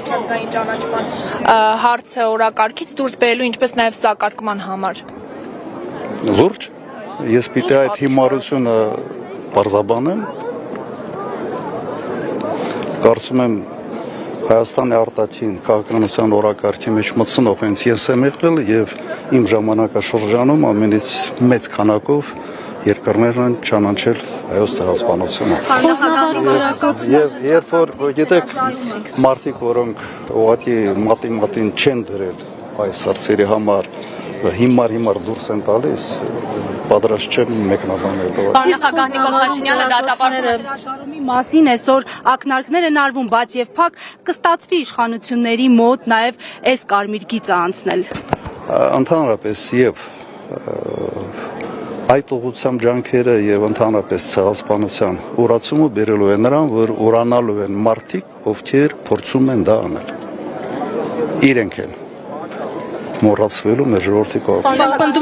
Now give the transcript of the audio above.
միջազգային ճանաչման հարցը օրակարգից դուրս բերելու, ինչպես նաև սակարկման համար։ Լուրջ, ես պիտի այդ հիմարությունը պարզաբանեմ, կարծում եմ Հայաստանի արտաքին քաղաքականության օրակարգի մեջ մտցնող հենց ես եմ եղել եւ իմ ժամանակաշրջանում ամենից մեծ քանակով երկրներ են ճանաչել հայոց ցեղասպանությունը։ Եվ երբ որ գիտեք մարդիկ, որոնք ուղղակի մատին չեն դրել այս հարցերի համար հիմար դուրս են տալիս, պատրաստ չեմ մեկնաբանելու։ Նախագահ Նիկոլ Փաշինյանը դատապարտել հրաժարումի մասին այսօր ակնարկներ են արվում, բայց եւ փակ կստացվի իշխանությունների մոտ նաեւ այս կարմիր գիծը անցնել։ Ընդհանրապես եւ այդ ուղղությամբ ջանքերը եւ ընդհանրապես ցեղասպանության ուրացումը բերելու է նրան, որ ուրանալու են մարդիկ, ովքեր փորձում են դա անել։ Իրենք են մոռացվելու մեր ժողովրդի կողմից։